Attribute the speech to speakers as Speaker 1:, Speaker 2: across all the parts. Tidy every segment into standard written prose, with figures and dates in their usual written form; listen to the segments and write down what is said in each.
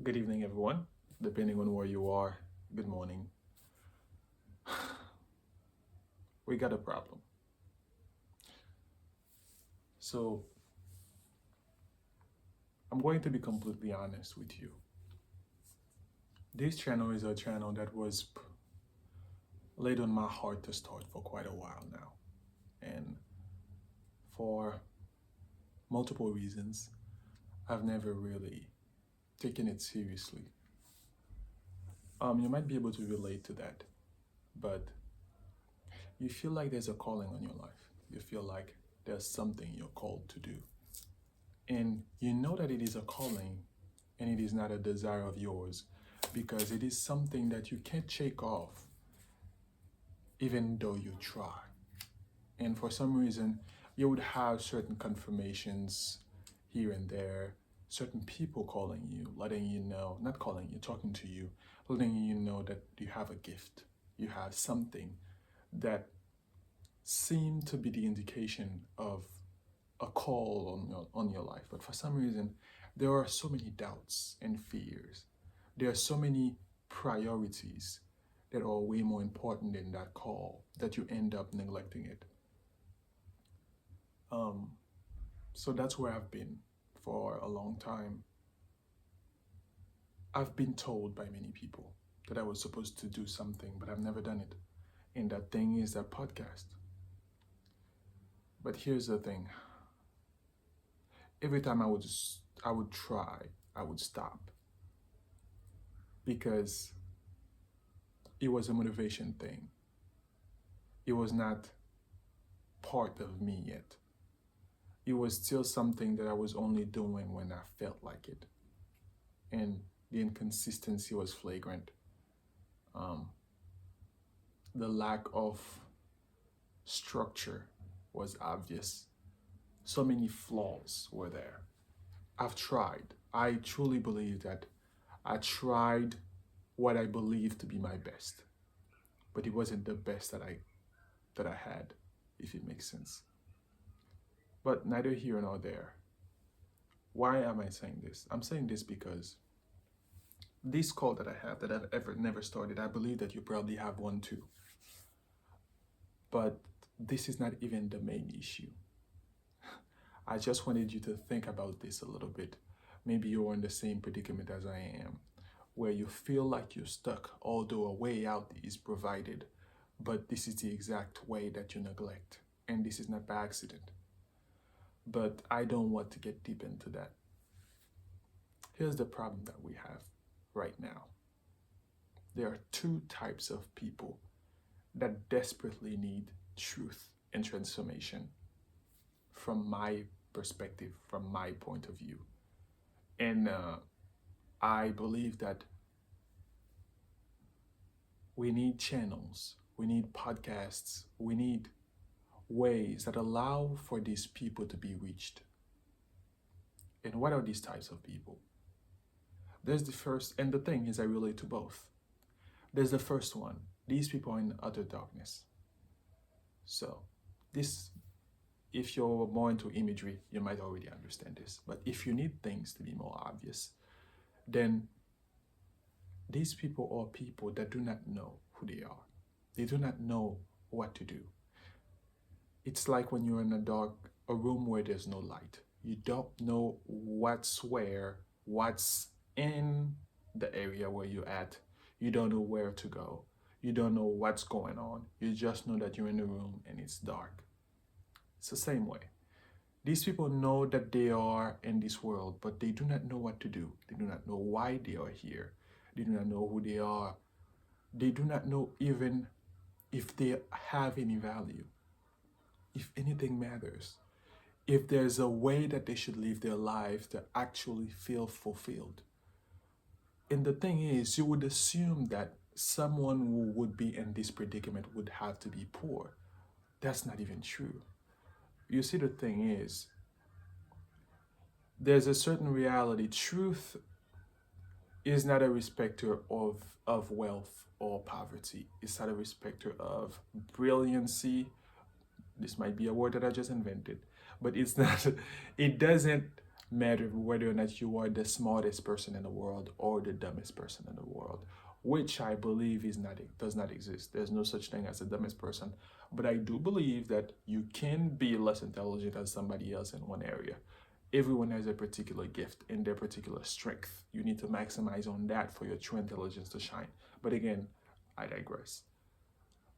Speaker 1: Good evening, everyone. Depending on where you are, good morning. We got a problem. So, I'm going to be completely honest with you. This channel is a channel that was laid on my heart to start for quite a while now. And for multiple reasons, I've never really taken it seriously. You might be able to relate to that, but you feel like there's a calling on your life. You feel like there's something you're called to do. And you know that it is a calling and it is not a desire of yours because it is something that you can't shake off even though you try. And for some reason, you would have certain confirmations here and there, certain people calling you, letting you know, not calling you, talking to you, letting you know that you have a gift, you have something that seem to be the indication of a call on your life. But for some reason, there are so many doubts and fears. There are so many priorities that are way more important than that call that you end up neglecting it. Um, so that's where I've been for a long time. I've been told by many people that I was supposed to do something, but I've never done it. And that thing is that podcast. But here's the thing. Every time I would try, I would stop because it was a motivation thing. It was not part of me yet. It was still something that I was only doing when I felt like it. And the inconsistency was flagrant. Um, the lack of structure was obvious. So many flaws were there. I've tried. I truly believe that I tried what I believed to be my best, but it wasn't the best that I had, if it makes sense. But neither here nor there. Why am I saying this? I'm saying this because this call that I have that I've ever never started, I believe that you probably have one too. But this is not even the main issue. I just wanted you to think about this a little bit. Maybe you're in the same predicament as I am, where you feel like you're stuck, although a way out is provided, but this is the exact way that you neglect. And this is not by accident. But I don't want to get deep into that. Here's the problem that we have right now. There are two types of people that desperately need truth and transformation from my perspective, from my point of view. And I believe that we need channels, we need podcasts, we need ways that allow for these people to be reached. And what are these types of people? There's the first, and the thing is, I relate to both. There's the first one. These people are in utter darkness. So, this, if you're more into imagery, you might already understand this. But if you need things to be more obvious, then these people are people that do not know who they are. They do not know what to do. It's like when you're in a room where there's no light. You don't know what's where, what's in the area where you're at. You don't know where to go. You don't know what's going on. You just know that you're in the room and it's dark. It's the same way. These people know that they are in this world, but they do not know what to do. They do not know why they are here. They do not know who they are. They do not know even if they have any value, if anything matters, if there's a way that they should live their life to actually feel fulfilled. And the thing is, you would assume that someone who would be in this predicament would have to be poor. That's not even true. You see, the thing is, there's a certain reality. Truth is not a respecter of wealth or poverty. It's not a respecter of brilliancy. This might be a word that I just invented, but it's not, it doesn't matter whether or not you are the smartest person in the world or the dumbest person in the world, which I believe is not does not exist. There's no such thing as the dumbest person, but I do believe that you can be less intelligent than somebody else in one area. Everyone has a particular gift and their particular strength. You need to maximize on that for your true intelligence to shine. But again, I digress.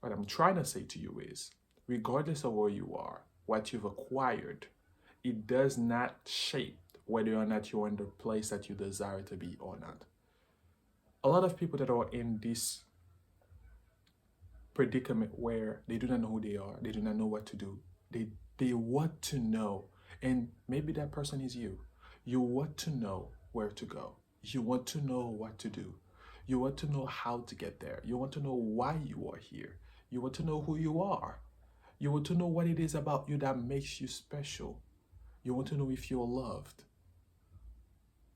Speaker 1: What I'm trying to say to you is, regardless of where you are, what you've acquired, it does not shape whether or not you're in the place that you desire to be or not. A lot of people that are in this predicament where they do not know who they are, they do not know what to do, they want to know, and maybe that person is you. You want to know where to go. You want to know what to do. You want to know how to get there. You want to know why you are here. You want to know who you are. You want to know what it is about you that makes you special. You want to know if you're loved.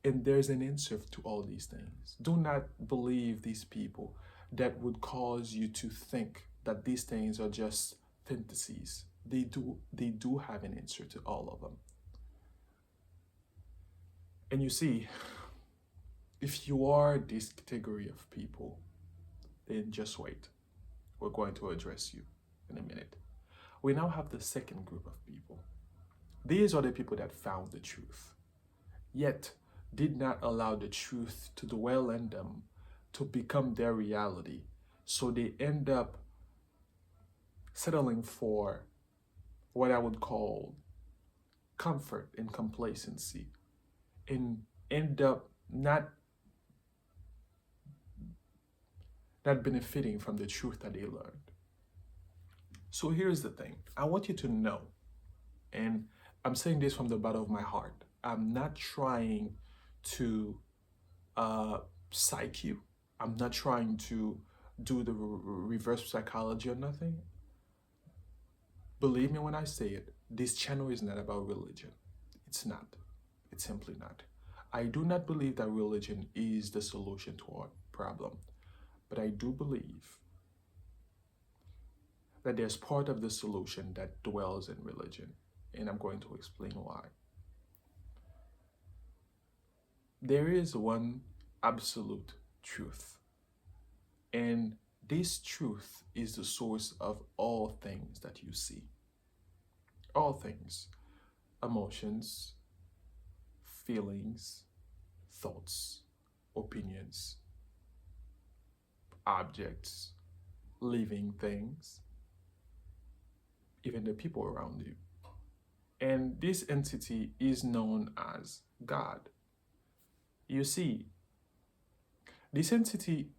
Speaker 1: And there's an answer to all these things. Do not believe these people that would cause you to think that these things are just fantasies. They do have an answer to all of them. And you see, if you are this category of people, then just wait. We're going to address you in a minute. We now have the second group of people. These are the people that found the truth, yet did not allow the truth to dwell in them, to become their reality. So they end up settling for what I would call comfort and complacency, and end up not benefiting from the truth that they learned. So here's the thing. I want you to know, and I'm saying this from the bottom of my heart, I'm not trying to psych you. I'm not trying to do the reverse psychology or nothing. Believe me when I say it, this channel is not about religion. It's not. It's simply not. I do not believe that religion is the solution to our problem, but I do believe that there's part of the solution that dwells in religion, and I'm going to explain why. There is one absolute truth, and this truth is the source of all things that you see. All things, emotions, feelings, thoughts, opinions, objects, living things, even the people around you. And this entity is known as God. You see, this entity,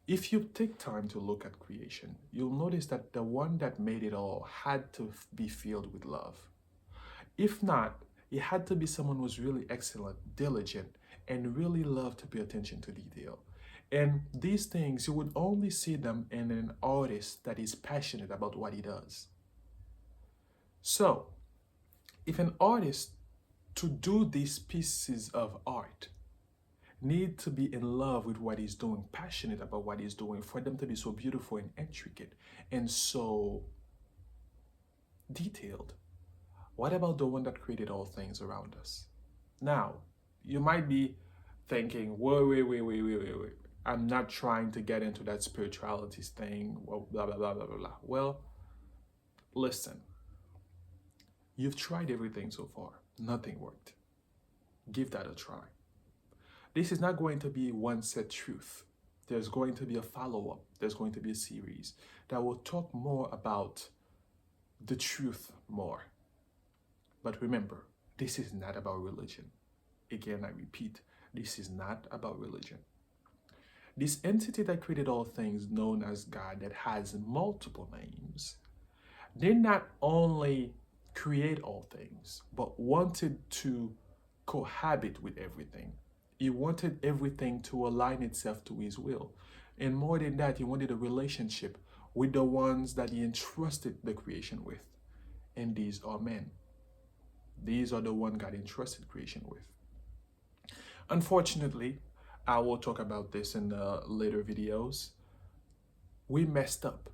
Speaker 1: if you take time to look at creation, you'll notice that the one that made it all had to be filled with love. If not, it had to be someone who was really excellent, diligent, and really loved to pay attention to detail. And these things, you would only see them in an artist that is passionate about what he does. So, if an artist, to do these pieces of art, need to be in love with what he's doing, passionate about what he's doing, for them to be so beautiful and intricate and so detailed, what about the one that created all things around us? Now, you might be thinking, wait. I'm not trying to get into that spirituality thing, blah, blah, blah, blah, blah, blah. Well, listen. You've tried everything so far. Nothing worked. Give that a try. This is not going to be one set truth. There's going to be a follow-up. There's going to be a series that will talk more about the truth more. But remember, this is not about religion. Again, I repeat, this is not about religion. This entity that created all things, known as God, that has multiple names, did not only create all things, but wanted to cohabit with everything. He wanted everything to align itself to his will. And more than that, he wanted a relationship with the ones that he entrusted the creation with. And these are men. These are the ones God entrusted creation with. Unfortunately, I will talk about this in the later videos. We messed up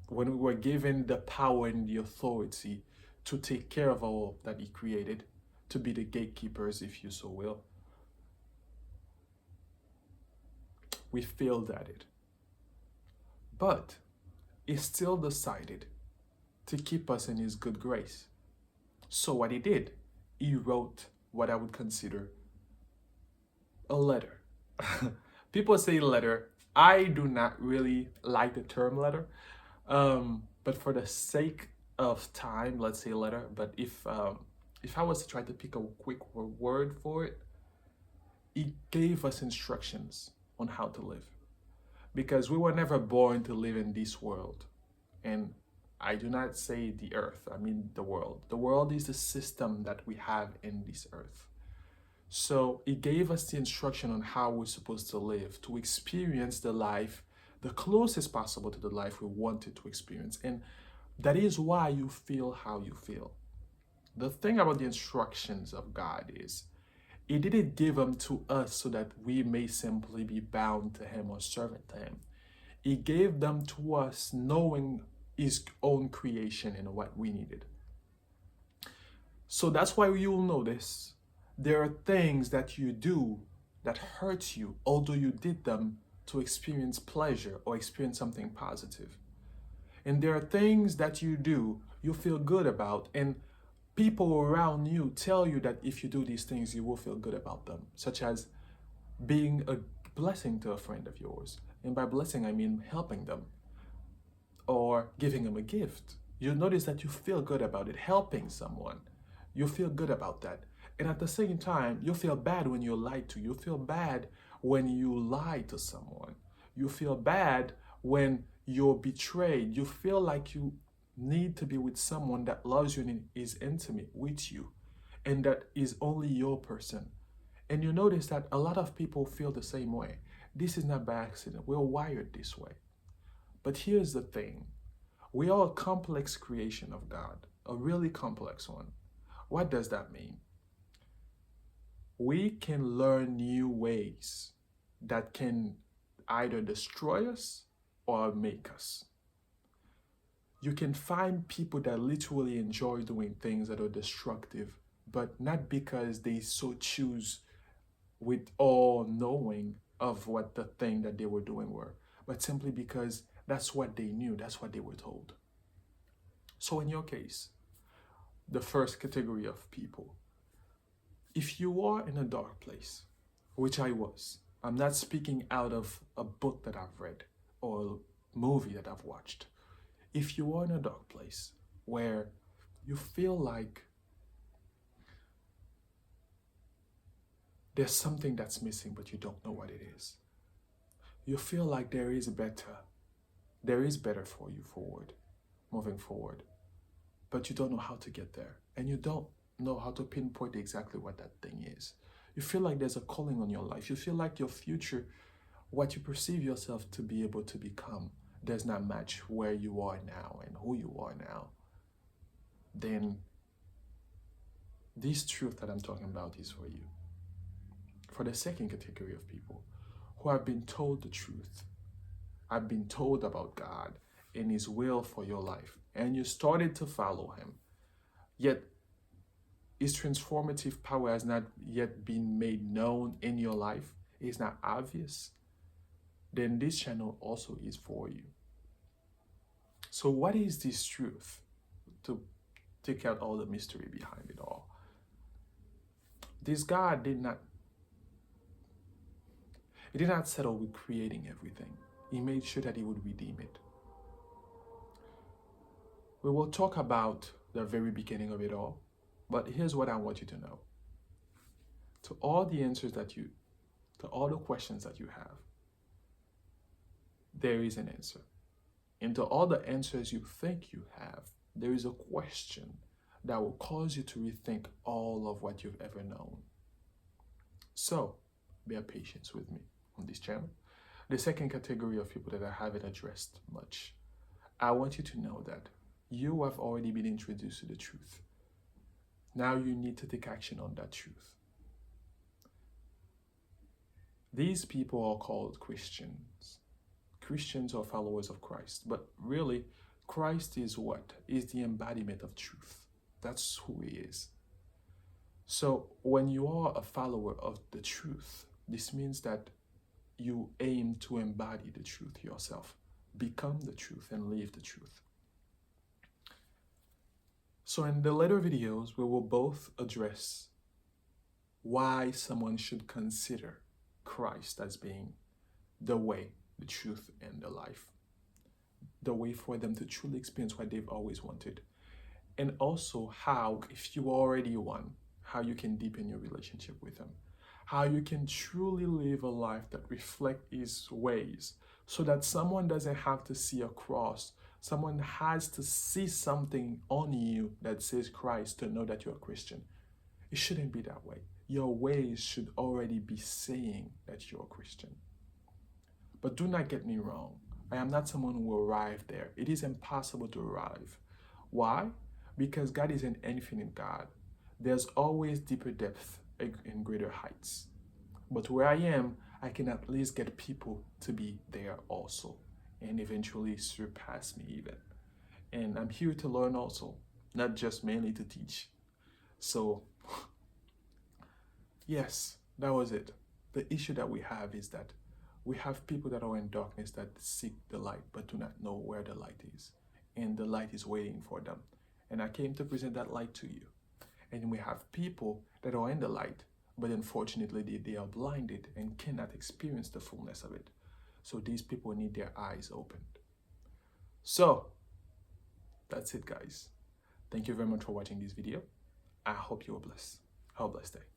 Speaker 1: when we were given the power and the authority to take care of all that he created, to be the gatekeepers, if you so will. We failed at it. But he still decided to keep us in his good grace. So what he did, he wrote what I would consider a letter. People say letter. I do not really like the term letter. But for the sake of time, let's say letter. But if I was to try to pick a quick word for it, he gave us instructions on how to live. Because we were never born to live in this world. And I do not say the earth, I mean the world. The world is the system that we have in this earth. So he gave us the instruction on how we're supposed to live, to experience the life, the closest possible to the life we wanted to experience. And that is why you feel how you feel. The thing about the instructions of God is, he didn't give them to us so that we may simply be bound to him or servant to him. He gave them to us knowing his own creation and what we needed. So that's why you'll notice there are things that you do that hurt you, although you did them to experience pleasure or experience something positive. And there are things that you do you feel good about, and people around you tell you that if you do these things, you will feel good about them, such as being a blessing to a friend of yours. And by blessing, I mean helping them or giving them a gift. You'll notice that you feel good about it, helping someone. You feel good about that. And at the same time, you feel bad when you're lied to. You feel bad when you lie to someone. You feel bad when you're betrayed. You feel like you need to be with someone that loves you and is intimate with you, and that is only your person. And you notice that a lot of people feel the same way. This is not by accident. We're wired this way. But here's the thing. We are a complex creation of God, a really complex one. What does that mean? We can learn new ways that can either destroy us or make us. You can find people that literally enjoy doing things that are destructive, but not because they so choose with all knowing of what the thing that they were doing were, but simply because that's what they knew, that's what they were told. So in your case, the first category of people, if you are in a dark place, which I was, I'm not speaking out of a book that I've read or a movie that I've watched. If you are in a dark place where you feel like there's something that's missing, but you don't know what it is. You feel like there is better for you moving forward, but you don't know how to get there. And you don't know how to pinpoint exactly what that thing is. You feel like there's a calling on your life. You feel like your future, what you perceive yourself to be able to become, does not match where you are now and who you are now. Then this truth that I'm talking about is for you. For the second category of people who have been told the truth, have been told about God and his will for your life, and you started to follow him, yet his transformative power has not yet been made known in your life, it's not obvious, then this channel also is for you. So what is this truth? To take out all the mystery behind it all. This God did not settle with creating everything. He made sure that he would redeem it. We will talk about the very beginning of it all, but here's what I want you to know. To all the questions that you have, there is an answer. And to all the answers you think you have, there is a question that will cause you to rethink all of what you've ever known. So, bear patience with me on this channel. The second category of people that I haven't addressed much, I want you to know that you have already been introduced to the truth. Now you need to take action on that truth. These people are called Christians. Christians are followers of Christ, but really, Christ is what? Is the embodiment of truth. That's who he is. So when you are a follower of the truth, this means that you aim to embody the truth yourself, become the truth, and live the truth. So in the later videos, we will both address why someone should consider Christ as being the way, the truth, and the life. The way for them to truly experience what they've always wanted. And also how, if you already one, how you can deepen your relationship with him. How you can truly live a life that reflects his ways so that someone doesn't have to see a cross. Someone has to see something on you that says Christ to know that you're a Christian. It shouldn't be that way. Your ways should already be saying that you're a Christian. But do not get me wrong. I am not someone who arrived there. It is impossible to arrive. Why? Because God is an infinite God. There's always deeper depth and greater heights. But where I am, I can at least get people to be there also and eventually surpass me even. And I'm here to learn also, not just mainly to teach. So, yes, that was it. The issue that we have is that we have people that are in darkness that seek the light but do not know where the light is. And the light is waiting for them. And I came to present that light to you. And we have people that are in the light, but unfortunately they are blinded and cannot experience the fullness of it. So these people need their eyes opened. So that's it, guys. Thank you very much for watching this video. I hope you are blessed. Have a blessed day.